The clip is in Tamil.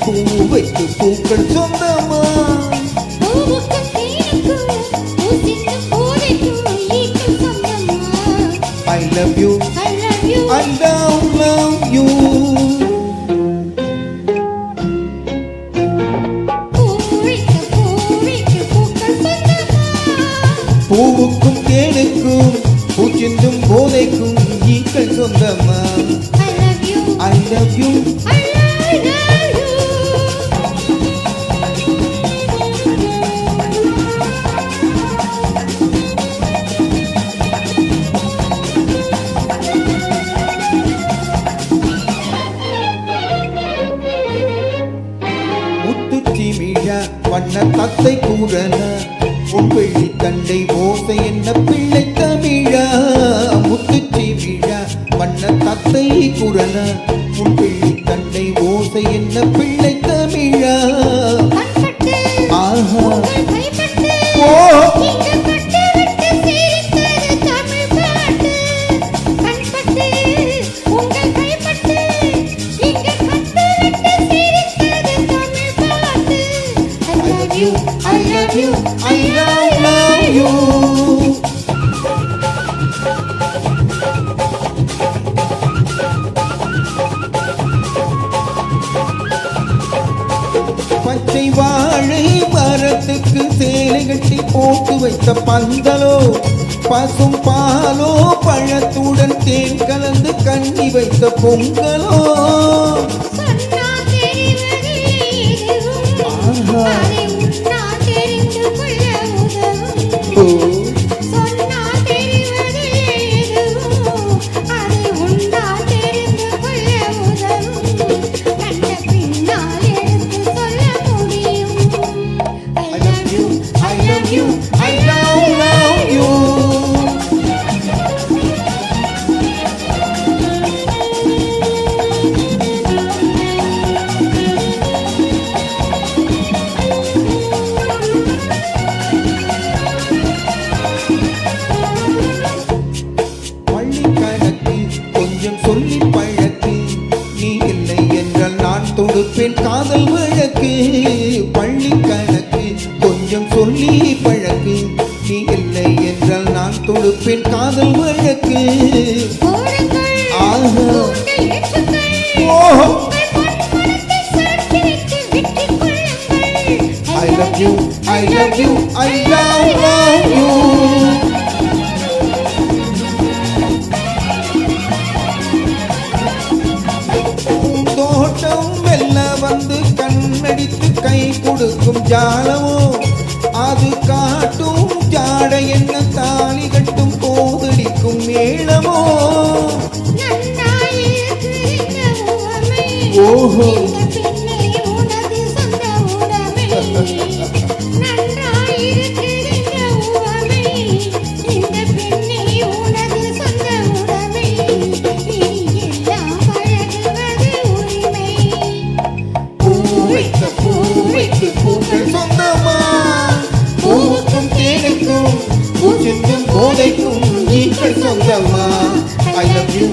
பூவைக்கு பூக்கள் சொந்தமா I love you, I love you. பூவுக்கும் தேனுக்கும் பூச்சிந்தும் போதைக்கும் ஈக்கள் சொந்தமா I love you, வண்ண தத்தை கூறல உன் வெள்ளி தண்டை ஓசை என்ன பிள்ளை தமிழா முத்துச்சி விழா வண்ண தத்தை கூறல உன் வெள்ளி தண்டை ஓசை என்ன பிள்ளை தமிழா ஆஹா ஓ I love you, I love you. பச்சை வாழை மரத்துக்கு சேலை கட்டி போட்டு வைத்த பந்தலோ பசும் பாலோ பழத்துடன் தேன் கலந்து கண்ணி வைத்த பொங்கலோ சொல்லி பழக்கு நீ இல்லை என்றால் நான் தொடுப்பேன் காதல் வழக்கு பள்ளி கணக்கு கொஞ்சம் சொல்லி பழக்கு நீ இல்லை என்றால் நான் தொடுப்பேன் காதல் வழக்கு ஆஹா ஓஹோ I love you, I love you, I love you. வந்து கண்ணடித்து கை கொடுக்கும் ஜாலமோ அது காட்டும் ஜாட என்ன தாலி கட்டும் போதடிக்கும் மேளமோ ஓஹோ பூவைக்கு பூக்கள் சொந்தமா பூவுக்கும் தேனுக்கும் பூச்சிக்கும் போதைக்கும் ஈக்கள் சொந்தமா I love you.